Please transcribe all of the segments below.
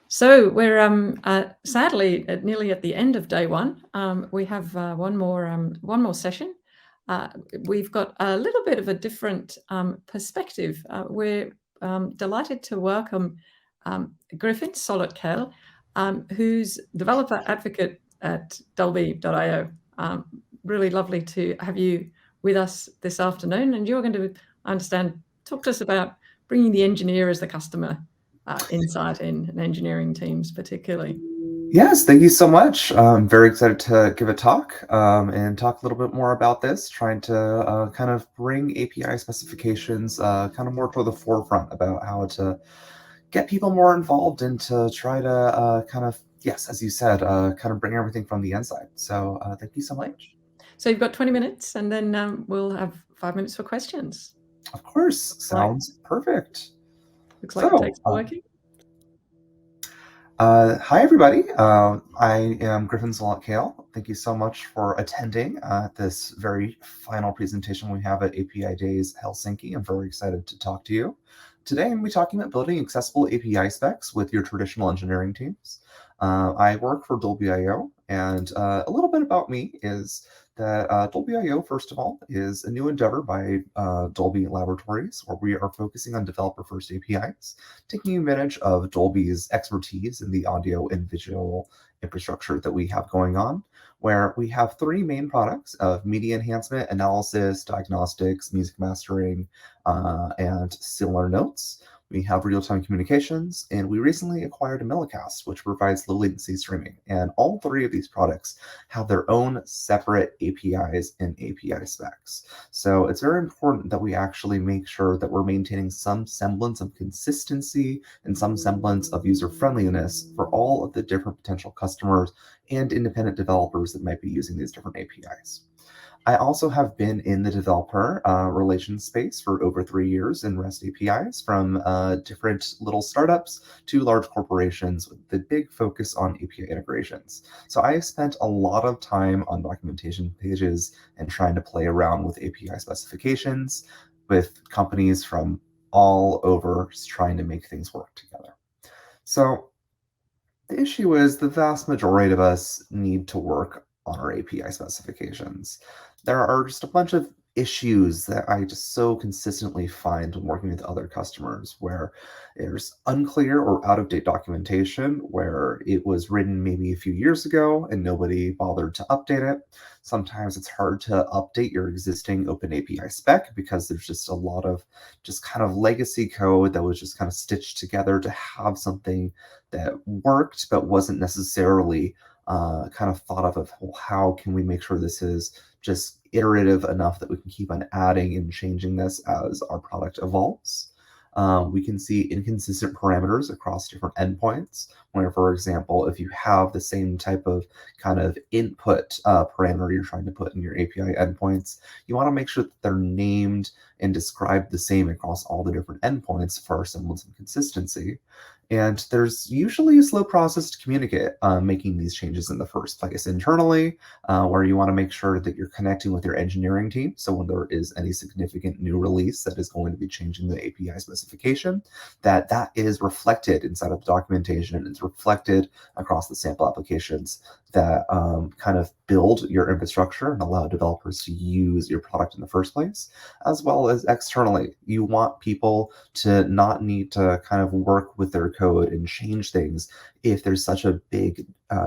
So we're sadly nearly at the end of day one. We have one more session. Uh, we've got a little bit of a different perspective. We're delighted to welcome Griffin Solot-Kehl, who's developer advocate at Dolby.io. Really lovely to have you with us this afternoon, and you're going to, I understand, talk to us about bringing the engineer as the customer insight in engineering teams particularly. Yes, thank you so much. I'm very excited to give a talk and talk a little bit more about this, trying to kind of bring API specifications kind of more to the forefront about how to get people more involved and to try to kind of, yes, as you said, kind of bring everything from the inside. So thank you so Great. much. So you've got 20 minutes and then we'll have 5 minutes for questions. Of course, Looks like sounds perfect. looks like the So, tech's working. Hi, everybody. I am Griffin Solot-Kehl. Thank you so much for attending this very final presentation we have at Apidays Helsinki. I'm very excited to talk to you. Today, I'm going to be talking about building accessible API specs with your traditional engineering teams. I work for Dolby.io, and a little bit about me is that Dolby.io, first of all, is a new endeavor by Dolby Laboratories, where we are focusing on developer-first APIs, taking advantage of Dolby's expertise in the audio and visual infrastructure that we have going on, where we have three main products of media enhancement, analysis, diagnostics, music mastering, and similar notes. We have real-time communications, and we recently acquired a Millicast, which provides low-latency streaming. And all three of these products have their own separate APIs and API specs. So it's very important that we actually make sure that we're maintaining some semblance of consistency and some semblance of user-friendliness for all of the different potential customers and independent developers that might be using these different APIs. I also have been in the developer relations space for over 3 years in REST APIs, from different little startups to large corporations with the big focus on API integrations. So I spent a lot of time on documentation pages and trying to play around with API specifications with companies from all over, just trying to make things work together. So the issue is the vast majority of us need to work on our API specifications. There are just a bunch of issues that I just so consistently find when working with other customers, where there's unclear or out-of-date documentation, where it was written maybe a few years ago and nobody bothered to update it. Sometimes it's hard to update your existing OpenAPI spec because there's just a lot of just kind of legacy code that was just kind of stitched together to have something that worked but wasn't necessarily kind of thought of well, how can we make sure this is just iterative enough that we can keep on adding and changing this as our product evolves. We can see inconsistent parameters across different endpoints, where, for example, if you have the same type of kind of input parameter you're trying to put in your API endpoints, you want to make sure that they're named and described the same across all the different endpoints for semblance of consistency. And there's usually a slow process to communicate making these changes in the first place internally, where you want to make sure that you're connecting with your engineering team. So when there is any significant new release that is going to be changing the API specification, that is reflected inside of the documentation and it's reflected across the sample applications that kind of build your infrastructure and allow developers to use your product in the first place, as well as externally. You want people to not need to kind of work with their code and change things if there's such a big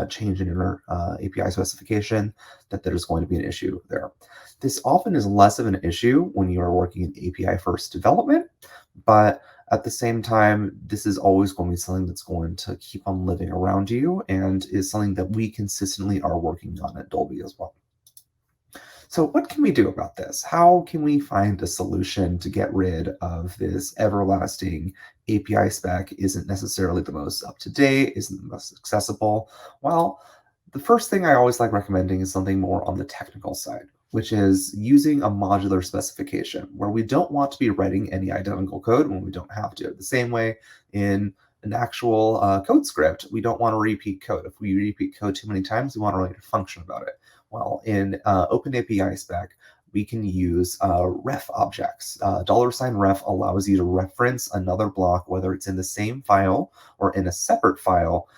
change in your API specification that there's going to be an issue there. This often is less of an issue when you are working in API first development, but at the same time, this is always going to be something that's going to keep on living around you and is something that we consistently are working on at Dolby as well. So what can we do about this? How can we find a solution to get rid of this everlasting API spec isn't necessarily the most up-to-date, isn't the most accessible? Well, the first thing I always like recommending is something more on the technical side, which is using a modular specification, where we don't want to be writing any identical code when we don't have to. The same way in an actual code script, we don't want to repeat code. If we repeat code too many times, we want to write a function about it. Well, in OpenAPI spec, we can use ref objects. $ref allows you to reference another block, whether it's in the same file or in a separate file,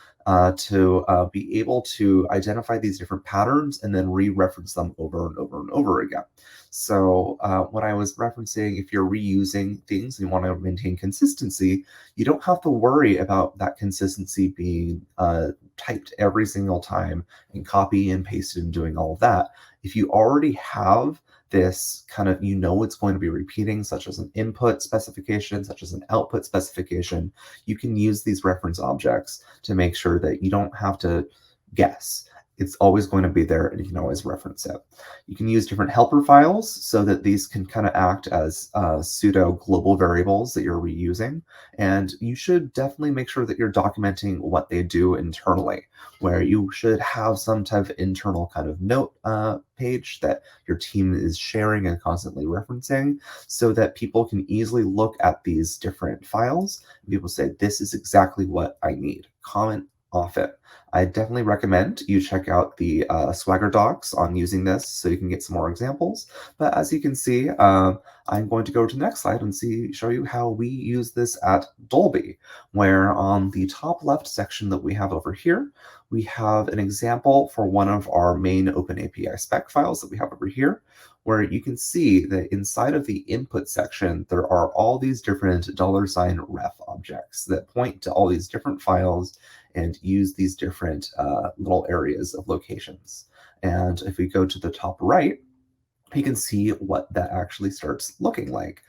to be able to identify these different patterns and then re-reference them over and over and over again. So when I was referencing, if you're reusing things and you want to maintain consistency, you don't have to worry about that consistency being typed every single time and copy and pasted and doing all of that. If you already have this kind of, it's going to be repeating, such as an input specification, such as an output specification, you can use these reference objects to make sure that you don't have to guess. It's always going to be there and you can always reference it. You can use different helper files so that these can kind of act as pseudo global variables that you're reusing. And you should definitely make sure that you're documenting what they do internally, where you should have some type of internal kind of note page that your team is sharing and constantly referencing, so that people can easily look at these different files and people say, this is exactly what I need. Comment off it. I definitely recommend you check out the Swagger docs on using this so you can get some more examples. But as you can see, I'm going to go to the next slide and show you how we use this at Dolby, where on the top left section that we have over here, we have an example for one of our main OpenAPI spec files that we have over here, where you can see that inside of the input section, there are all these different $ref objects that point to all these different files and use these different little areas of locations. And if we go to the top right, you can see what that actually starts looking like.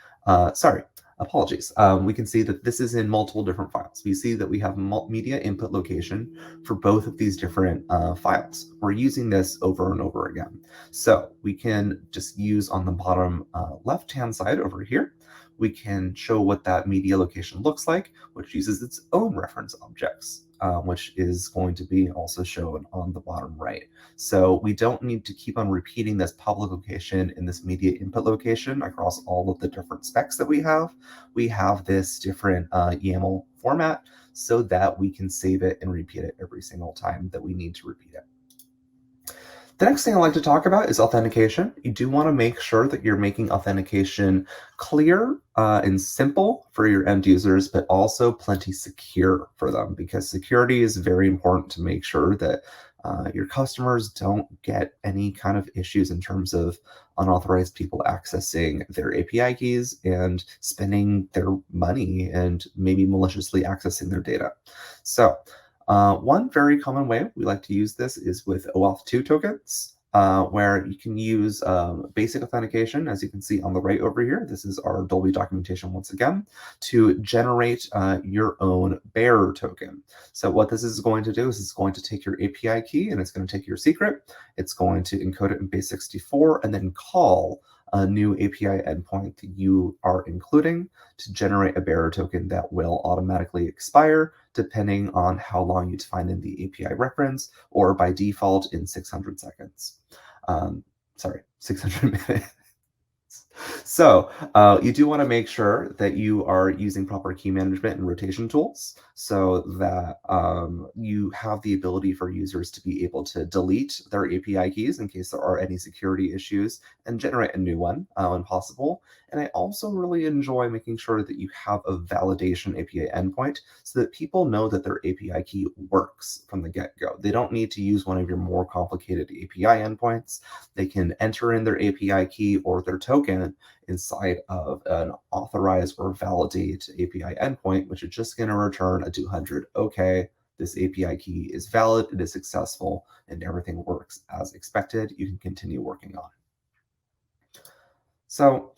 Sorry, apologies. We can see that this is in multiple different files. We see that we have media input location for both of these different files. We're using this over and over again. So we can just use on the bottom left-hand side over here, we can show what that media location looks like, which uses its own reference objects, which is going to be also shown on the bottom right. So we don't need to keep on repeating this public location in this media input location across all of the different specs that we have. We have this different YAML format so that we can save it and repeat it every single time that we need to repeat it. The next thing I'd like to talk about is authentication. You do want to make sure that you're making authentication clear and simple for your end users, but also plenty secure for them, because security is very important to make sure that your customers don't get any kind of issues in terms of unauthorized people accessing their API keys and spending their money and maybe maliciously accessing their data. So one very common way we like to use this is with OAuth 2 tokens, where you can use basic authentication, as you can see on the right over here. This is our Dolby documentation once again, to generate your own bearer token. So what this is going to do is it's going to take your API key and it's going to take your secret. It's going to encode it in base64 and then call a new API endpoint that you are including to generate a bearer token that will automatically expire depending on how long you define in the API reference, or by default in 600 seconds. Sorry, 600 minutes. So you do want to make sure that you are using proper key management and rotation tools so that you have the ability for users to be able to delete their API keys in case there are any security issues and generate a new one when possible. And I also really enjoy making sure that you have a validation API endpoint so that people know that their API key works from the get-go. They don't need to use one of your more complicated API endpoints. They can enter in their API key or their token inside of an authorize or validate API endpoint, which is just going to return a 200. Okay, this API key is valid, it is successful, and everything works as expected. You can continue working on it. So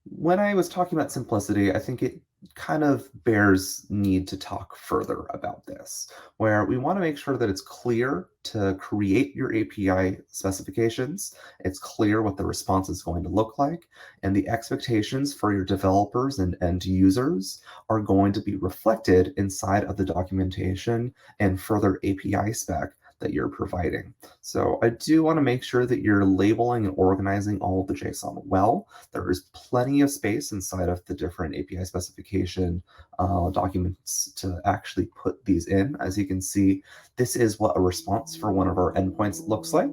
when I was talking about simplicity, I think it kind of bears need to talk further about this, where we want to make sure that it's clear to create your API specifications, it's clear what the response is going to look like, and the expectations for your developers and end users are going to be reflected inside of the documentation and further API spec that you're providing. So I do want to make sure that you're labeling and organizing all of the JSON well. There is plenty of space inside of the different API specification documents to actually put these in. As you can see, this is what a response for one of our endpoints looks like,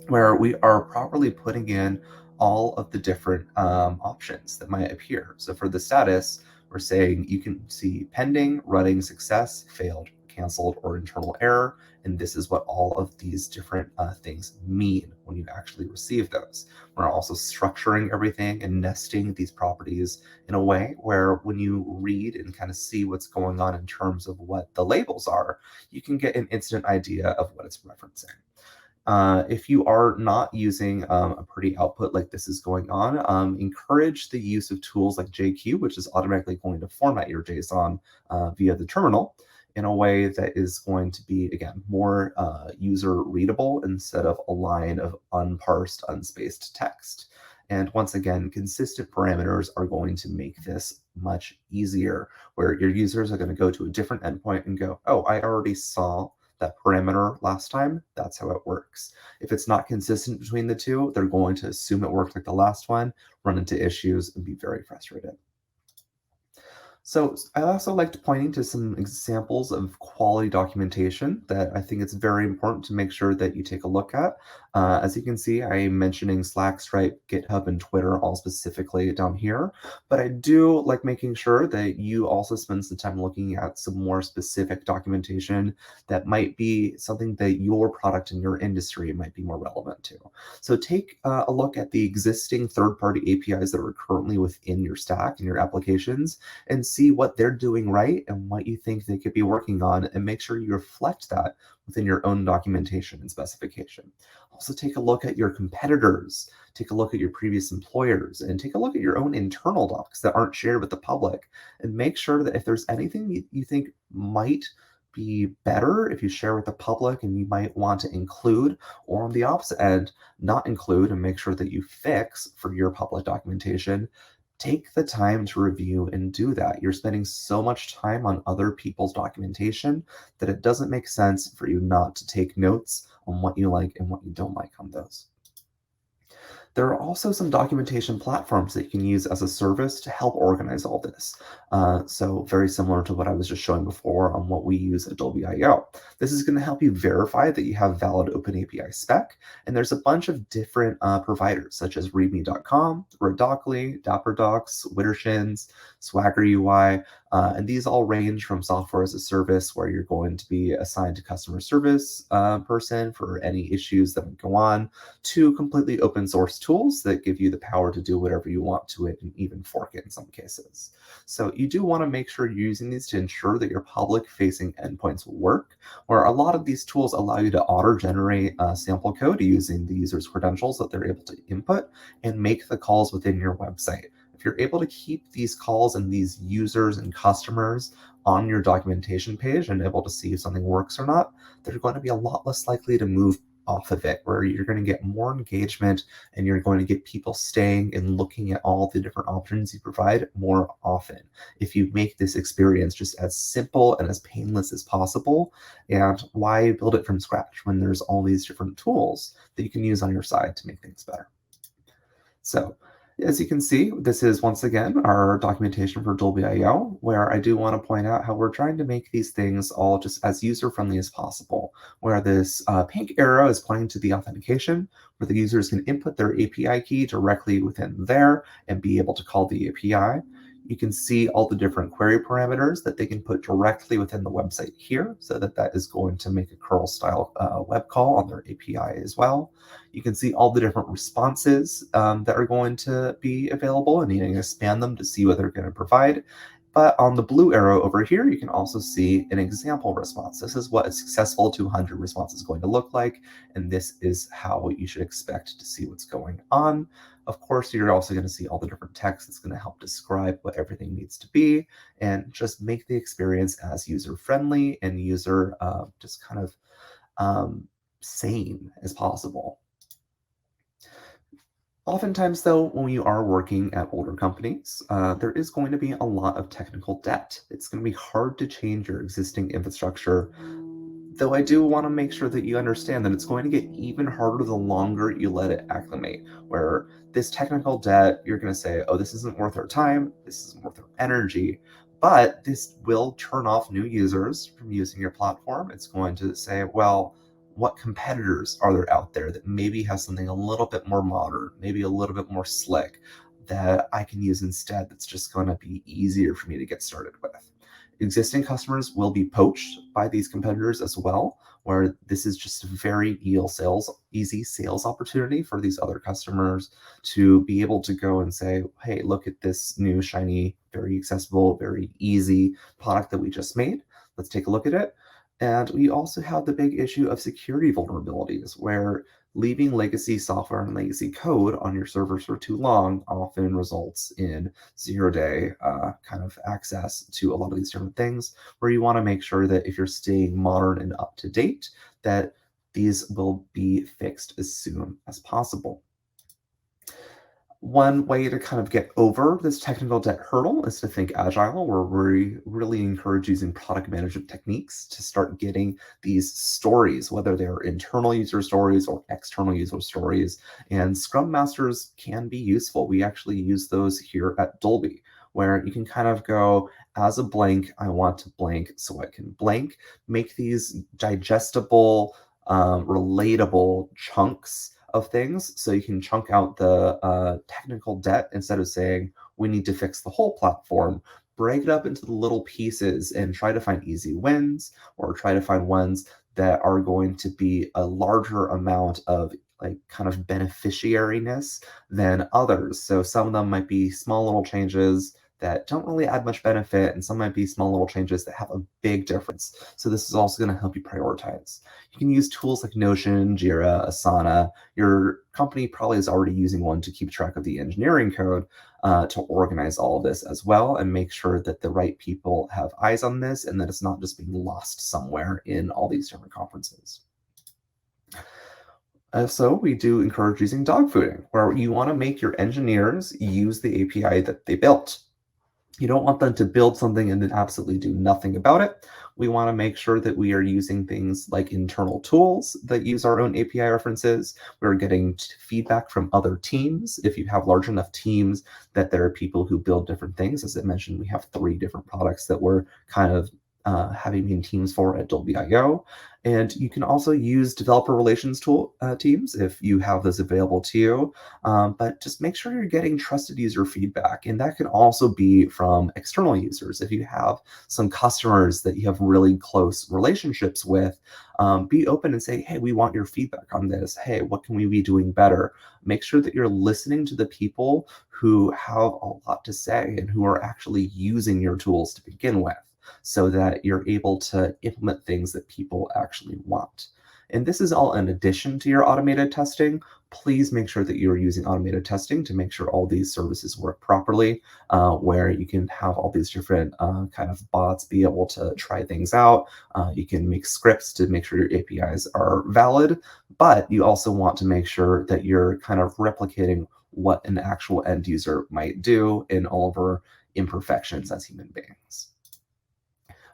where we are properly putting in all of the different options that might appear. So for the status, we're saying you can see pending, running, success, failed, canceled, or internal error. And this is what all of these different things mean when you actually receive those. We're also structuring everything and nesting these properties in a way where when you read and kind of see what's going on in terms of what the labels are, you can get an instant idea of what it's referencing. If you are not using a pretty output like this is going on, encourage the use of tools like JQ, which is automatically going to format your JSON via the terminal in a way that is going to be, again, more user readable instead of a line of unparsed, unspaced text. And once again, consistent parameters are going to make this much easier, where your users are going to go to a different endpoint and go, oh, I already saw that parameter last time. That's how it works. If it's not consistent between the two, they're going to assume it worked like the last one, run into issues, and be very frustrated. So I also liked pointing to some examples of quality documentation that I think it's very important to make sure that you take a look at. As you can see, I'm mentioning Slack, Stripe, GitHub, and Twitter all specifically down here, but I do like making sure that you also spend some time looking at some more specific documentation that might be something that your product and your industry might be more relevant to. So take a look at the existing third-party APIs that are currently within your stack and your applications, and see what they're doing right and what you think they could be working on, and make sure you reflect that within your own documentation and specification. Also take a look at your competitors, take a look at your previous employers, and take a look at your own internal docs that aren't shared with the public, and make sure that if there's anything you think might be better if you share with the public and you might want to include, or on the opposite end, not include and make sure that you fix for your public documentation, take the time to review and do that. You're spending so much time on other people's documentation that it doesn't make sense for you not to take notes on what you like and what you don't like on those. There are also some documentation platforms that you can use as a service to help organize all this. So very similar to what I was just showing before on what we use at Dolby I/O. This is going to help you verify that you have valid OpenAPI spec, and there's a bunch of different providers such as readme.com, Redocly, DapperDocs, Wittershins, Swagger UI, and these all range from software as a service where you're going to be assigned a customer service person for any issues that go on, to completely open source tools that give you the power to do whatever you want to it and even fork it in some cases. So you do want to make sure you're using these to ensure that your public-facing endpoints will work, where a lot of these tools allow you to auto-generate sample code using the user's credentials that they're able to input and make the calls within your website. If you're able to keep these calls and these users and customers on your documentation page and able to see if something works or not, they're going to be a lot less likely to move off of it, where you're going to get more engagement and you're going to get people staying and looking at all the different options you provide more often if you make this experience just as simple and as painless as possible. And why build it from scratch when there's all these different tools that you can use on your side to make things better? So as you can see, this is once again our documentation for Dolby I/O, where I do want to point out how we're trying to make these things all just as user-friendly as possible, where this pink arrow is pointing to the authentication, where the users can input their API key directly within there and be able to call the API. You can see all the different query parameters that they can put directly within the website here, so that that is going to make a curl-style web call on their API as well. You can see all the different responses that are going to be available, and you can expand them to see what they're going to provide. But on the blue arrow over here, you can also see an example response. This is what a successful 200 response is going to look like, and this is how you should expect to see what's going on. Of course, you're also going to see all the different text that's going to help describe what everything needs to be and just make the experience as user-friendly and user just kind of sane as possible. Oftentimes, though, when you are working at older companies, there is going to be a lot of technical debt. It's going to be hard to change your existing infrastructure, though I do want to make sure that you understand that it's going to get even harder the longer you let it acclimate, where this technical debt, you're going to say, oh, this isn't worth our time, this isn't worth our energy, but this will turn off new users from using your platform. It's going to say, well, what competitors are there out there that maybe have something a little bit more modern, maybe a little bit more slick that I can use instead that's just going to be easier for me to get started with. Existing customers will be poached by these competitors as well, where this is just a very easy sales opportunity for these other customers to be able to go and say, hey, look at this new, shiny, very accessible, very easy product that we just made. Let's take a look at it. And we also have the big issue of security vulnerabilities, where leaving legacy software and legacy code on your servers for too long often results in zero-day kind of access to a lot of these different things, where you want to make sure that if you're staying modern and up to date, that these will be fixed as soon as possible. One way to kind of get over this technical debt hurdle is to think agile, where we really encourage using product management techniques to start getting these stories, whether they're internal user stories or external user stories. And Scrum Masters can be useful. We actually use those here at Dolby, where you can kind of go, as a blank, I want to blank, so I can blank, make these digestible, relatable chunks of things, so you can chunk out the technical debt instead of saying we need to fix the whole platform. Break it up into the little pieces and try to find easy wins, or try to find ones that are going to be a larger amount of like kind of beneficiariness than others. So some of them might be small little changes that don't really add much benefit, and some might be small little changes that have a big difference. So this is also going to help you prioritize. You can use tools like Notion, Jira, Asana. Your company probably is already using one to keep track of the engineering code to organize all of this as well, and make sure that the right people have eyes on this and that it's not just being lost somewhere in all these different conferences. So we do encourage using dogfooding, where you want to make your engineers use the API that they built. You don't want them to build something and then absolutely do nothing about it. We want to make sure that we are using things like internal tools that use our own API references. We're getting feedback from other teams. If you have large enough teams that there are people who build different things, as I mentioned, we have 3 different products that we're kind of having been teams for at Dolby.io. And you can also use developer relations teams if you have those available to you. But just make sure you're getting trusted user feedback. And that can also be from external users. If you have some customers that you have really close relationships with, be open and say, hey, we want your feedback on this. Hey, what can we be doing better? Make sure that you're listening to the people who have a lot to say and who are actually using your tools to begin with, so that you're able to implement things that people actually want. And this is all in addition to your automated testing. Please make sure that you're using automated testing to make sure all these services work properly, where you can have all these different kind of bots be able to try things out. You can make scripts to make sure your APIs are valid, but you also want to make sure that you're kind of replicating what an actual end user might do in all of our imperfections as human beings.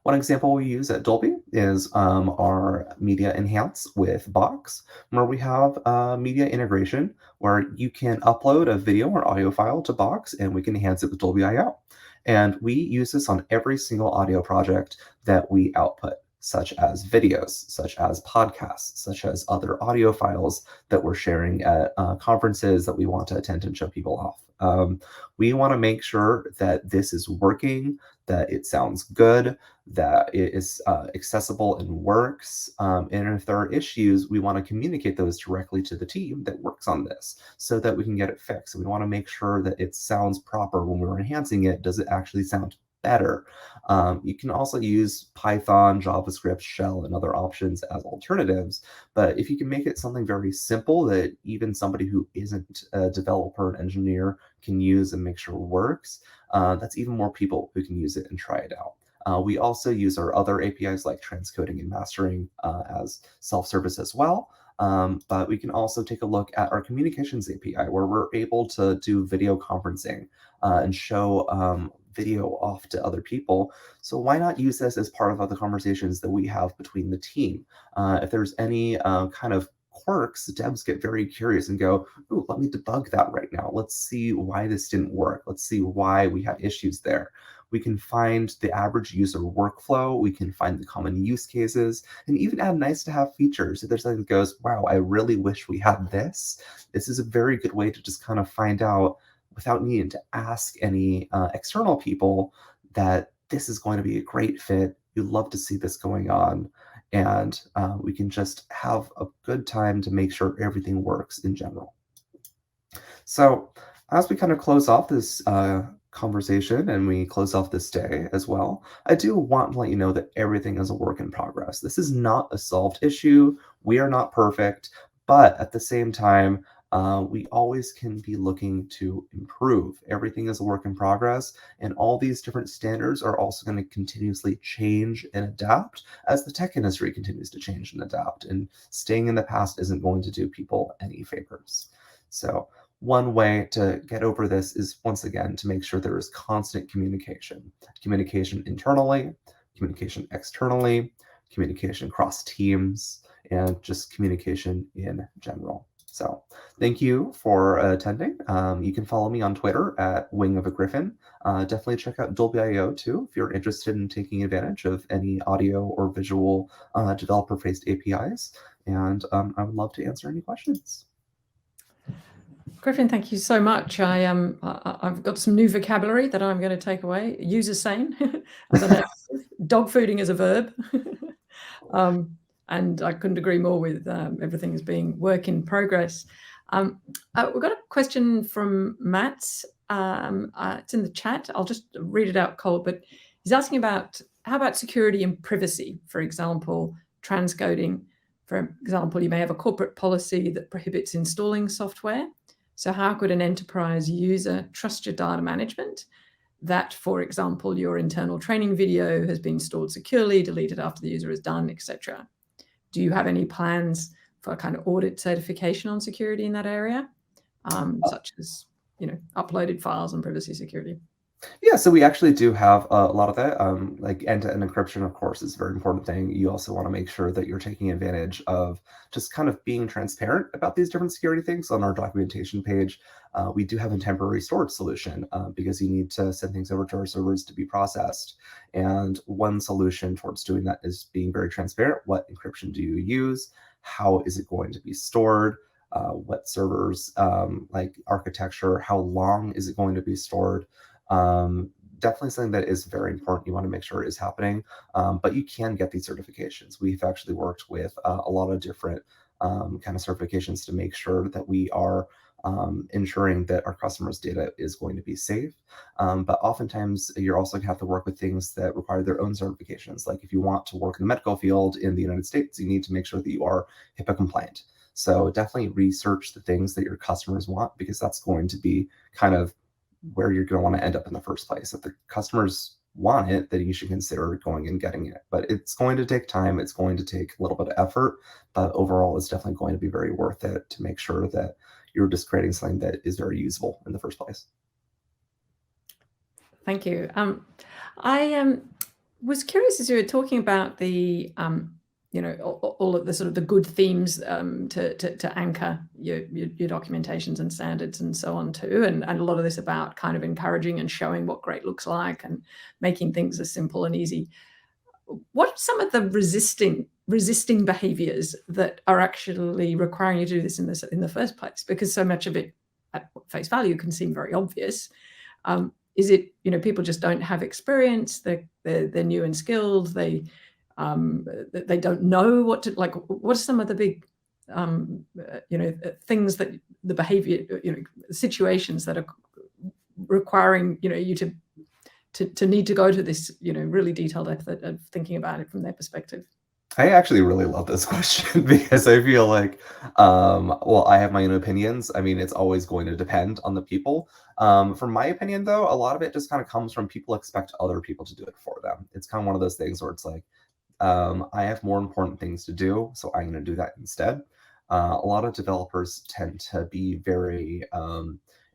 One example we use at Dolby is our Media Enhance with Box, where we have media integration where you can upload a video or audio file to Box and we can enhance it with Dolby.io. And we use this on every single audio project that we output, such as videos, such as podcasts, such as other audio files that we're sharing at conferences that we want to attend and show people off. We want to make sure that this is working, that it sounds good, that it is accessible and works. And if there are issues, we want to communicate those directly to the team that works on this so that we can get it fixed. We want to make sure that it sounds proper when we're enhancing it. Does it actually sound better? You can also use Python, JavaScript, Shell, and other options as alternatives. But if you can make it something very simple that even somebody who isn't a developer and engineer can use and make sure it works, that's even more people who can use it and try it out. We also use our other APIs like transcoding and mastering as self-service as well. But we can also take a look at our communications API, where we're able to do video conferencing and show video off to other people. So why not use this as part of the conversations that we have between the team? If there's any kind of quirks, devs get very curious and go, ooh, let me debug that right now. Let's see why this didn't work. Let's see why we had issues there. We can find the average user workflow, we can find the common use cases, and even add nice to have features. If there's something that goes, wow, I really wish we had this, this is a very good way to just kind of find out without needing to ask any external people that this is going to be a great fit. You'd love to see this going on. And we can just have a good time to make sure everything works in general. So as we kind of close off this conversation and we close off this day as well, I do want to let you know that everything is a work in progress. This is not a solved issue. We are not perfect, but at the same time, we always can be looking to improve. Everything is a work in progress, and all these different standards are also going to continuously change and adapt as the tech industry continues to change and adapt. And staying in the past isn't going to do people any favors. So one way to get over this is, once again, to make sure there is constant communication. Communication internally, communication externally, communication across teams, and just communication in general. So thank you for attending. You can follow me on Twitter at Wing of a Griffin. Definitely check out Dolby.io too if you're interested in taking advantage of any audio or visual developer-faced APIs. And I would love to answer any questions. Griffin, thank you so much. I've got some new vocabulary that I'm going to take away. User sane, dog fooding as a verb. And I couldn't agree more with everything as being work in progress. We've got a question from Matt. It's in the chat. I'll just read it out cold, but he's asking about how about security and privacy, for example, transcoding. For example, you may have a corporate policy that prohibits installing software. So how could an enterprise user trust your data management? That, for example, your internal training video has been stored securely, deleted after the user is done, etc. Do you have any plans for kind of audit certification on security in that area, such as, uploaded files and privacy security? Yeah, so we actually do have a lot of that. Like end-to-end encryption, of course, is a very important thing. You also want to make sure that you're taking advantage of just kind of being transparent about these different security things. On our documentation page, we do have a temporary storage solution because you need to send things over to our servers to be processed. And one solution towards doing that is being very transparent. What encryption do you use? How is it going to be stored? What servers, like architecture, how long is it going to be stored? Definitely something that is very important. You want to make sure is happening, but you can get these certifications. We've actually worked with a lot of different kind of certifications to make sure that we are ensuring that our customers' data is going to be safe. But oftentimes you're also going to have to work with things that require their own certifications. Like if you want to work in the medical field in the United States, you need to make sure that you are HIPAA compliant. So definitely research the things that your customers want, because that's going to be kind of where you're going to want to end up in the first place. If the customers want it, then you should consider going and getting it. But it's going to take time. It's going to take a little bit of effort, but overall, it's definitely going to be very worth it to make sure that you're just creating something that is very usable in the first place. Thank you. I was curious as you were talking about the all of the sort of the good themes to anchor your documentations and standards and so on too, and a lot of this about kind of encouraging and showing what great looks like and making things as simple and easy. What are some of the resisting behaviors that are actually requiring you to do this in the first place? Because so much of it at face value can seem very obvious. Is it people just don't have experience? They're new and skilled. They don't know what to like. What are some of the big things that the behavior situations that are requiring you to need to go to this really detailed effort of thinking about it from their perspective? I actually really love this question because I feel like, well, I have my own opinions. I mean, it's always going to depend on the people. From my opinion, though, a lot of it just kind of comes from people expect other people to do it for them. It's kind of one of those things where it's like, I have more important things to do, so I'm going to do that instead. A lot of developers tend to be very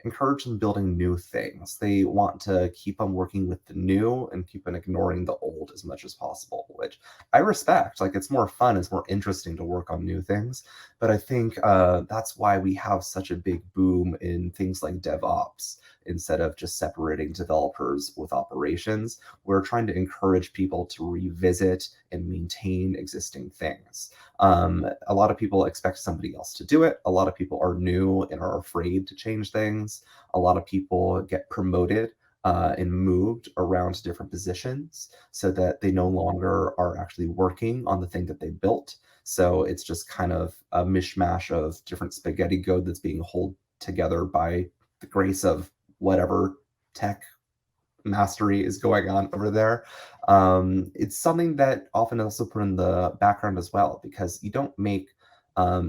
encouraged in building new things. They want to keep on working with the new and keep on ignoring the old as much as possible, which I respect. Like, it's more fun, it's more interesting to work on new things. But I think that's why we have such a big boom in things like DevOps, instead of just separating developers with operations. We're trying to encourage people to revisit and maintain existing things. A lot of people expect somebody else to do it. A lot of people are new and are afraid to change things. A lot of people get promoted and moved around to different positions so that they no longer are actually working on the thing that they built. So it's just kind of a mishmash of different spaghetti code that's being held together by the grace of whatever tech mastery is going on over there. It's something that often also put in the background as well, because you don't make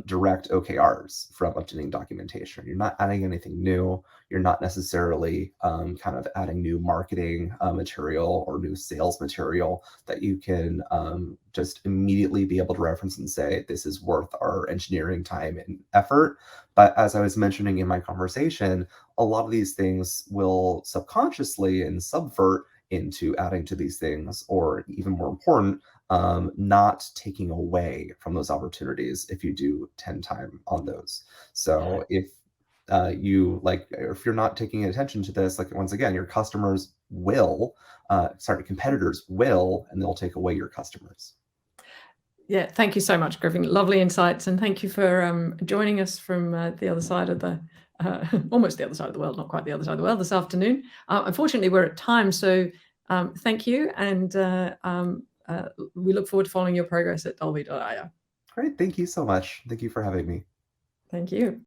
direct OKRs from updating documentation. You're not adding anything new. You're not necessarily kind of adding new marketing material or new sales material that you can just immediately be able to reference and say, this is worth our engineering time and effort. But as I was mentioning in my conversation, a lot of these things will subconsciously and subvert into adding to these things, or even more important, not taking away from those opportunities if you do 10 time on those. So if if you're not taking attention to this, like once again, your customers will, competitors will, and they'll take away your customers. Yeah, thank you so much, Griffin. Lovely insights, and thank you for joining us from the other side of the, almost the other side of the world, not quite the other side of the world this afternoon. Unfortunately, we're at time, so thank you, and we look forward to following your progress at Dolby.io. Great, thank you so much. Thank you for having me. Thank you.